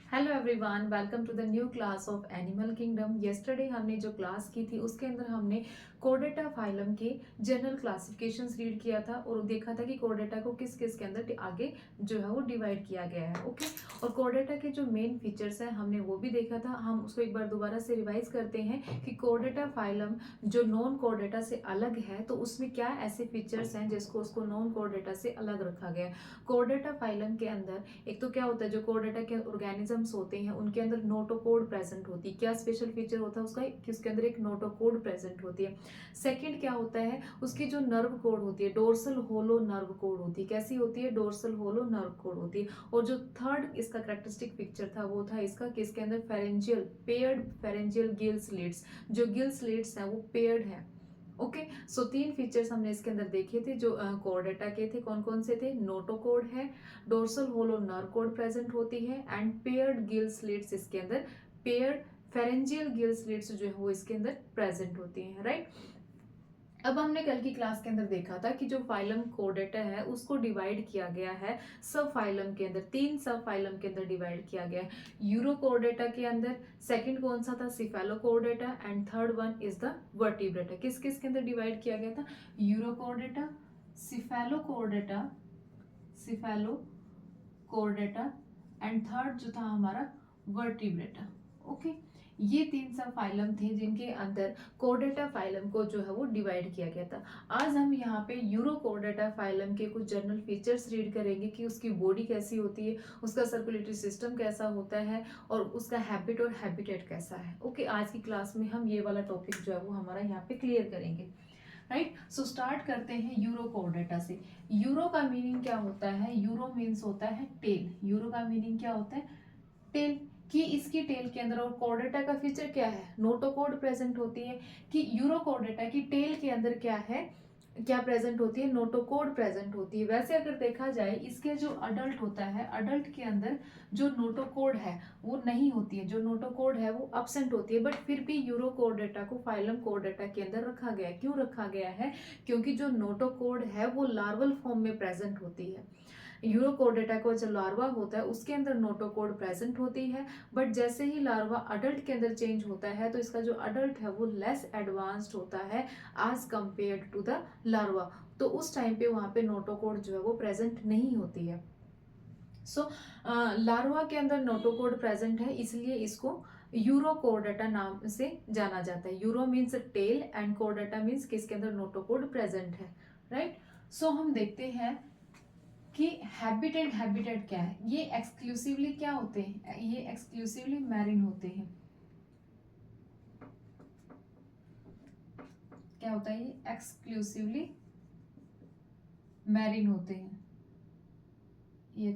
Hello everyone, welcome to the new class of animal kingdom. Yesterday हमने जो class की थी उसके अंदर हमने कोर्डेटा फाइलम के जनरल क्लासिफिकेशंस रीड किया था और देखा था कि कोर्डेटा को किस किस के अंदर आगे जो है वो डिवाइड किया गया है। ओके, और कोर्डेटा के जो मेन फीचर्स हैं हमने वो भी देखा था। हम उसको एक बार दोबारा से रिवाइज करते हैं कि कोर्डेटा फाइलम जो नॉन कोर्डेटा से अलग है तो उसमें क्या ऐसे फीचर्स हैं जिसको उसको नॉन कोर्डेटा से अलग रखा गया है। कोर्डेटा फाइलम के अंदर एक तो क्या होता है, जो कोर्डेटा के ऑर्गेनिजम्स होते हैं उनके अंदर नोटोकोड प्रेजेंट होती है। क्या स्पेशल फीचर होता है उसका कि उसके अंदर एक नोटोकोड प्रेजेंट होती है। सेकंड क्या होता है, उसकी जो नर्व कोड होती है डोर्सल होलो नर्व कोड होती है। कैसी होती है? डोर्सल होलो नर्व कोड होती है। और जो थर्ड इसका करेक्टरिस्टिक पिक्चर था वो था इसका कि इसके अंदर pharyngeal paired pharyngeal gill slits, जो गिल स्लिट्स हैं वो पेयर्ड है। ओके, सो तीन फीचर्स हमने इसके अंदर देखे थे जो कोर्डेटा के थे। कौन कौन से थे? नोटोकोड है, dorsal hollow nerve cord present होती है एंड पेयर्ड गिल स्लिट्स इसके अंदर, पेयर्ड फेरेंजियल गिल स्लिट्स जो है वो इसके अंदर प्रेजेंट होती हैं। राइट, अब हमने कल की क्लास के अंदर देखा था कि जो फाइलम कोर्डेटा है उसको डिवाइड किया गया है सब फाइलम के अंदर, तीन सब फाइलम के अंदर डिवाइड किया गया है। यूरोकोर्डेटा के अंदर, सेकंड कौन सा था? Cephalochordata, and third one is the vertebrata. किस किस के अंदर डिवाइड किया गया था? यूरोकोर्डेटा, सिफेलोकोर्डेटा, सिफेलोकोर्डेटा एंड थर्ड जो था हमारा वर्टिब्रेटा। ओके, ये तीन सब फाइलम थे जिनके अंदर कोर्डेटा फाइलम को जो है वो डिवाइड किया गया था। आज हम यहाँ पे यूरोकोर्डेटा फाइलम के कुछ जनरल फीचर्स रीड करेंगे कि उसकी बॉडी कैसी होती है, उसका सर्कुलेटरी सिस्टम कैसा होता है और उसका हैबिट और हैबिटेट कैसा है। ओके, आज की क्लास में हम ये वाला टॉपिक जो है वो हमारा यहाँ पे क्लियर करेंगे। राइट, सो स्टार्ट करते हैं यूरोकोर्डेटा से। यूरो का मीनिंग क्या होता है? यूरो मीन्स होता है टेल। यूरो का मीनिंग क्या होता है? टेल। कि इसकी टेल के अंदर, और कोर्डेटा का फीचर क्या है? नोटोकोड प्रेजेंट होती है। कि यूरोकोर्डेटा की टेल के अंदर क्या है, क्या प्रेजेंट होती है? नोटोकोड प्रेजेंट होती है। वैसे अगर देखा जाए इसके जो अडल्ट होता है, अडल्ट के अंदर जो नोटोकोड है वो नहीं होती है, जो नोटोकोड है वो अब्सेंट होती है। बट फिर भी यूरोकोर्डेटा को फाइलम कोर्डेटा के अंदर रखा गया है। क्यों रखा गया है? क्योंकि जो नोटोकोड है वो लार्वल फॉर्म में प्रेजेंट होती है। यूरोकोर्डेटा का जो लार्वा होता है उसके अंदर नोटोकोड प्रेजेंट होती है। बट जैसे ही लार्वा अडल्ट के अंदर चेंज होता है तो इसका जो अडल्ट है वो लेस एडवांस्ड होता है as compared to the larva. तो उस टाइम पे वहां पे नोटोकोड जो है वो प्रेजेंट नहीं होती है। सो लार्वा के अंदर नोटोकोड प्रेजेंट है, इसलिए इसको यूरोकोर्डेटा नाम से जाना जाता है। Uro means tail and chordata means किसके अंदर नोटोकोड प्रेजेंट है। राइट, सो हम देखते हैं कि हैबिट एंड हैबिटेट क्या है। ये एक्सक्लूसिवली क्या होते हैं? ये एक्सक्लूसिवली मैरिन होते हैं। क्या होता है? ये एक्सक्लूसिवली मैरिन होते हैं। ये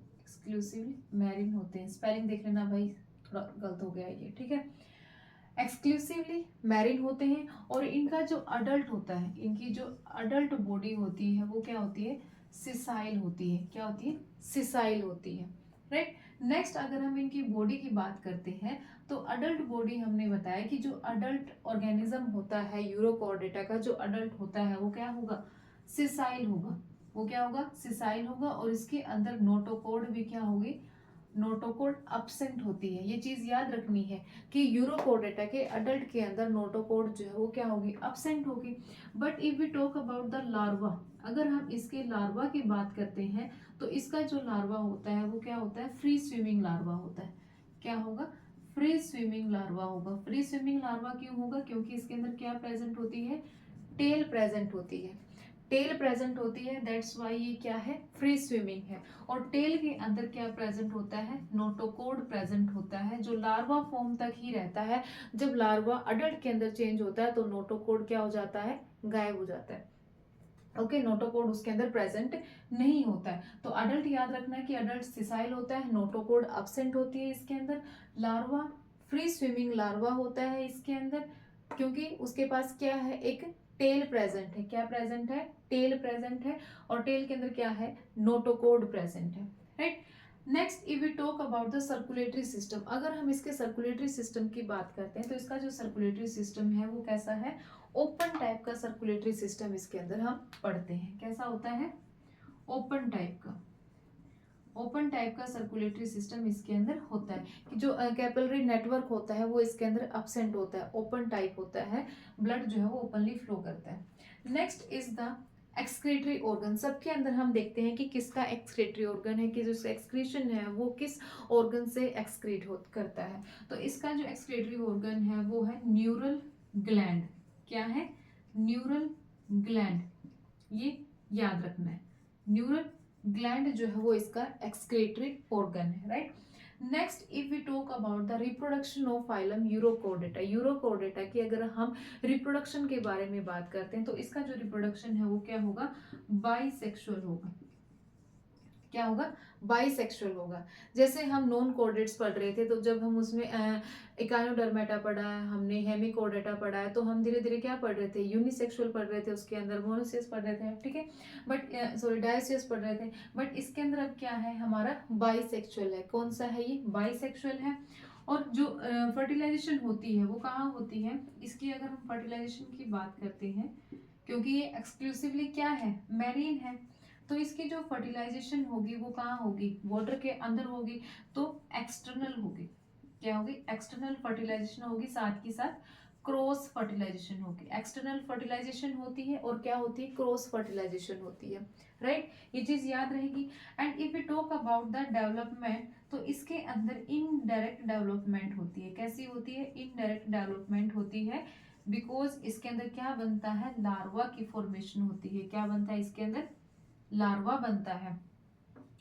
एक्सक्लूसिवली मैरिन होते हैं। स्पेलिंग देख लेना भाई, थोड़ा गलत हो गया ये, ठीक है। एक्सक्लूसिवली मैरिन होते हैं और इनका जो अडल्ट होता है, इनकी जो अडल्ट बॉडी होती है वो क्या होती है? सिसाइल होती है। क्या होती है? सिसाइल होती है। राइट, नेक्स्ट अगर हम इनकी बॉडी की बात करते हैं तो अडल्ट बॉडी हमने बताया कि जो अडल्ट ऑर्गेनिज्म होता है यूरोकोर्डेटा का, जो अडल्ट होता है वो क्या होगा? सिसाइल होगा। वो क्या होगा? सिसाइल होगा। और इसके अंदर नोटोकोड भी क्या होगी? नोटोकोड अब्सेंट होती है। ये चीज याद रखनी है कि यूरोकोर्डेटा के अडल्ट के अंदर नोटोकोड जो है वो क्या होगी? अब्सेंट होगी। But if we talk about the larva, अगर हम इसके लार्वा की बात करते हैं तो इसका जो लार्वा होता है वो क्या होता है? फ्री स्विमिंग लार्वा होता है। क्या होगा? फ्री स्विमिंग लार्वा होगा। फ्री स्विमिंग लार्वा क्यों होगा? क्योंकि इसके अंदर क्या प्रेजेंट होती है? टेल प्रेजेंट होती है। टेल प्रेजेंट होती है, दैट्स वाई ये क्या है? फ्री स्विमिंग है। और टेल के अंदर क्या प्रेजेंट होता है? नोटोकोड प्रेजेंट होता है जो लार्वा फॉर्म तक ही रहता है। जब लार्वा अडल्ट के अंदर चेंज होता है तो नोटोकोड क्या हो जाता है? गायब हो जाता है। ओके, नोटोकोड उसके अंदर प्रेजेंट नहीं होता है। तो अडल्ट याद रखना है कि अडल्ट सिसाइल होता है, नोटोकोड अब्सेंट होती है इसके अंदर। लार्वा फ्री स्विमिंग लार्वा होता है इसके अंदर, क्योंकि उसके पास क्या है? एक टेल प्रेजेंट है। क्या प्रेजेंट है? टेल प्रेजेंट है। और टेल के अंदर क्या है? नोटोकोड प्रेजेंट है। Right, next if we talk about the circulatory system, अगर हम इसके सर्कुलेटरी सिस्टम की बात करते हैं तो इसका जो सर्कुलेटरी सिस्टम है वो कैसा है? ओपन टाइप का सर्कुलेटरी सिस्टम इसके अंदर हम पढ़ते हैं। कैसा होता है? ओपन टाइप का। ओपन टाइप का सर्कुलेटरी सिस्टम इसके अंदर होता है कि जो कैपिलरी नेटवर्क होता है वो इसके अंदर अब्सेंट होता है, ओपन टाइप होता है, ब्लड जो है वो ओपनली फ्लो करता है। Next is the excretory organ. सबके अंदर हम देखते हैं कि किसका एक्सक्रीटरी ऑर्गन है, कि जो एक्सक्रीशन है वो किस ऑर्गन से एक्सक्रीट करता है। तो इसका जो एक्सक्रीटरी ऑर्गन है वो है न्यूरल ग्लैंड। क्या है? न्यूरल ग्लैंड, ये याद रखना है। न्यूरल ग्लैंड जो है वो इसका एक्सक्रीटरी ऑर्गन है, right. Next if we talk about the reproduction of phylum urochordata. Urochordata की अगर हम रिप्रोडक्शन के बारे में बात करते हैं तो इसका जो रिप्रोडक्शन है वो क्या होगा? बाइसेक्सुअल होगा। क्या होगा? बाइसेक्सुअल होगा। जैसे हम नॉन कोर्डेट्स पढ़ रहे थे, तो जब हम उसमें इकाइनोडर्मेटा पढ़ा है, हमने हेमिकोर्डेटा पढ़ा है, तो हम धीरे धीरे क्या पढ़ रहे थे? यूनिसेक्सुअल पढ़ रहे थे, उसके अंदर मोनोसियस पढ़ रहे थे, ठीक है, बट सॉरी डायोसियस पढ़ रहे थे, बट इसके अंदर अब क्या है? हमारा बाइसेक्सुअल है। कौन सा है ये? बाइसेक्सुअल है। और जो फर्टिलाइजेशन होती है वो कहाँ होती है? इसकी अगर हम फर्टिलाइजेशन की बात करते हैं, क्योंकि ये एक्सक्लूसिवली क्या है? मैरीन है, तो इसकी जो फर्टिलाइजेशन होगी वो कहाँ होगी? वाटर के अंदर होगी, तो एक्सटर्नल होगी। क्या होगी? एक्सटर्नल फर्टिलाइजेशन होगी, साथ ही साथ क्रॉस फर्टिलाइजेशन होगी। एक्सटर्नल फर्टिलाइजेशन होती है और क्या होती है? क्रॉस फर्टिलाइजेशन होती है, राइट। ये चीज याद रहेगी। And if you talk about the development, तो इसके अंदर इनडायरेक्ट डेवलपमेंट होती है। कैसी होती है? इनडायरेक्ट डेवलपमेंट होती है, बिकॉज इसके अंदर क्या बनता है? लार्वा की फॉर्मेशन होती है। क्या बनता है इसके अंदर? लार्वा बनता है।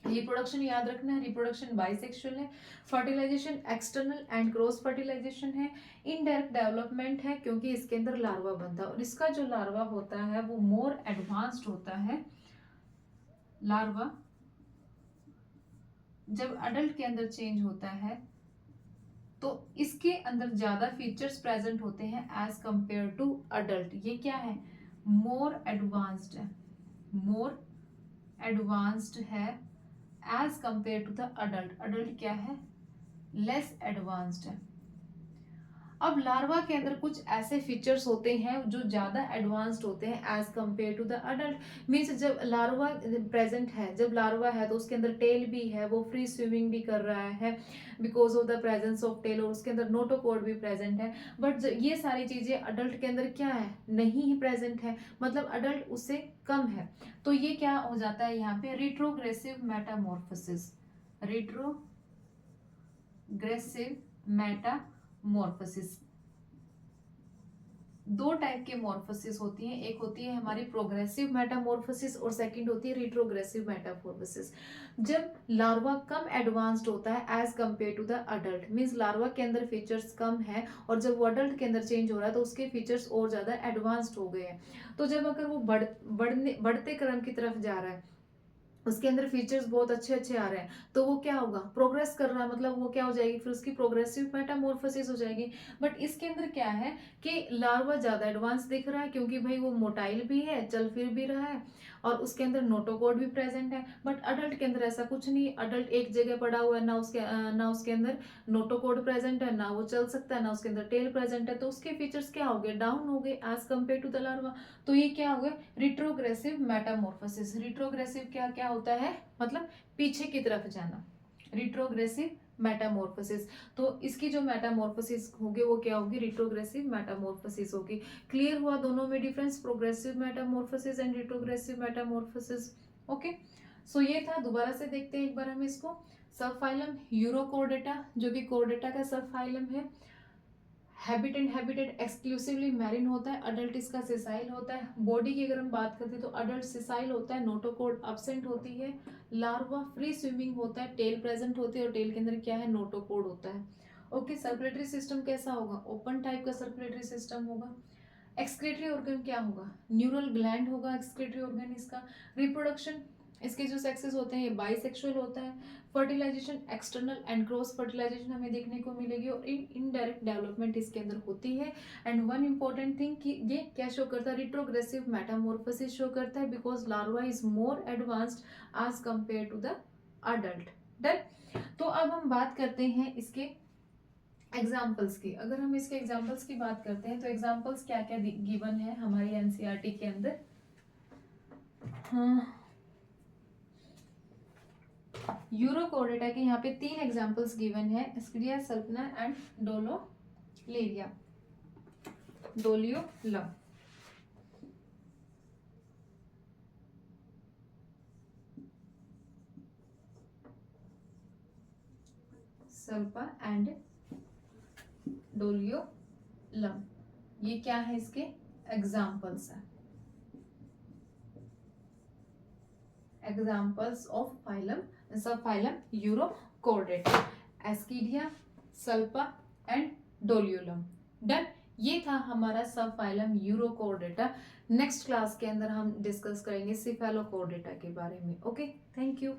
रिप्रोडक्शन याद रखना है, रिप्रोडक्शन बाइसेक्सुअल है, fertilisation external and cross fertilisation है, इनडायरेक्ट डेवलपमेंट है क्योंकि इसके अंदर लार्वा बनता है। और इसका जो लार्वा होता है वो मोर एडवांस्ड होता है। लार्वा जब अडल्ट के अंदर चेंज होता है तो इसके अंदर ज्यादा फीचर्स प्रेजेंट होते हैं एज कंपेयर टू अडल्ट। ये क्या है? मोर एडवांस्ड है, मोर एडवांस्ड है as compare to the adult. Adult क्या है? लेस एडवांस्ड है। अब लार्वा के अंदर कुछ ऐसे फीचर्स होते हैं जो ज्यादा एडवांस्ड होते हैं as compare to the adult. Means जब लार्वा प्रेजेंट है, जब लार्वा है तो उसके अंदर टेल भी है, वो फ्री स्विमिंग भी कर रहा है because of the presence of tail, और उसके अंदर नोटोकॉर्ड भी प्रेजेंट है। बट ये सारी चीजें अडल्ट के अंदर क्या है? नहीं ही प्रेजेंट है, मतलब अडल्ट उससे कम है। तो ये क्या हो जाता है यहाँ पे? Retrogressive Metamorphosis. Retrogressive Metamorphosis. दो टाइप के मॉर्फोसिस होती हैं, एक होती है हमारी प्रोग्रेसिव मेटामॉर्फोसिस और सेकंड होती है रिट्रोग्रेसिव मेटामॉर्फोसिस। जब लार्वा कम एडवांस्ड होता है as compare to the adult, means larva के अंदर फीचर्स कम है और जब वो अडल्ट के अंदर चेंज हो रहा है तो उसके फीचर्स और ज्यादा एडवांस्ड हो गए हैं। तो जब अगर वो बढ़ते क्रम की तरफ जा रहा है, उसके अंदर फीचर्स बहुत अच्छे अच्छे आ रहे हैं, तो वो क्या होगा? प्रोग्रेस कर रहा है, मतलब वो क्या हो जाएगी? फिर उसकी प्रोग्रेसिव मेटामॉर्फोसिस हो जाएगी। बट इसके अंदर क्या है कि लार्वा ज्यादा एडवांस दिख रहा है क्योंकि भाई वो मोटाइल भी है, चल फिर भी रहा है, और उसके अंदर नोटोकॉर्ड भी प्रेजेंट है। बट अडल्ट के अंदर ऐसा कुछ नहीं, अडल्ट एक जगह पड़ा हुआ है, ना उसके अंदर नोटोकॉर्ड प्रेजेंट है, ना वो चल सकता है, ना उसके अंदर टेल प्रेजेंट है, तो उसके फीचर्स क्या हो गए? डाउन हो गए as compare to the larva. तो ये क्या हो गया? Retrogressive Metamorphosis. रिट्रोग्रेसिव क्या क्या होता है? मतलब पीछे की तरफ जाना, रिट्रोग्रेसिव मेटामॉर्फोसिस। तो इसकी जो मेटामॉर्फोसिस होगी वो क्या होगी? रिट्रोग्रेसिव मेटामॉर्फोसिस होगी। क्लियर हुआ दोनों में difference, progressive metamorphosis and retrogressive metamorphosis? Okay, so ये था। दोबारा से देखते हैं एक बार हम इसको। सब फाइलम यूरोकोर्डेटा, जो कि कोर्डेटा का सब फाइलम है। हैबिटेंट हैबिटेट एक्सक्लूसिवली मैरिन होता है, अडल्ट इसका सिसाइल होता है। बॉडी की अगर हम बात करते हैं तो अडल्ट सिसाइल होता है, नोटोकॉर्ड अब्सेंट होती है, लार्वा फ्री स्विमिंग होता है, टेल प्रेजेंट होती है और टेल के अंदर क्या है? नोटोकॉर्ड होता है। ओके, सर्कुलेटरी सिस्टम कैसा होगा? ओपन टाइप का सर्कुलेटरी सिस्टम होगा। एक्सक्रीटरी ऑर्गन क्या होगा? न्यूरल ग्लैंड होगा एक्सक्रीटरी ऑर्गन इसका। रिप्रोडक्शन, इसके जो सेक्सेस होते हैं ये बाइसेक्सुअल होता है। Fertilisation external and cross fertilisation हमें देखने को मिलेगी और इनडायरेक्ट डेवलपमेंट इसके अंदर होती है। एंड वन इंपॉर्टेंट थिंग कि ये क्या शो करता है? रिट्रोग्रेसिव मेटामॉर्फोसिस शो करता है because larva is more advanced as compare to the adult. Done. तो अब हम बात करते हैं इसके एग्जाम्पल्स की। अगर हम इसके एग्जाम्पल्स की बात करते हैं तो एग्जाम्पल्स क्या क्या गिवन है हमारी एनसीईआरटी के अंदर। हाँ, यूरोकोर्डेटा के यहाँ पे 3 एग्जांपल्स गिवन है, एस्किडिया, सल्पना एंड डोलोलेरिया, डोलियोलम। सल्पा एंड डोलियोलम, ये क्या है, इसके एग्जाम्पल्स है, एग्जाम्पल्स ऑफ फाइलम, सब फाइलम यूरोकोर्डेटा, एस्किडिया, सल्पा एंड डोलियोलम। डन, ये था हमारा सब फाइलम यूरोकोर्डेटा। नेक्स्ट क्लास के अंदर हम डिस्कस करेंगे सिफेलोकोर्डेटा के बारे में। Okay, thank you.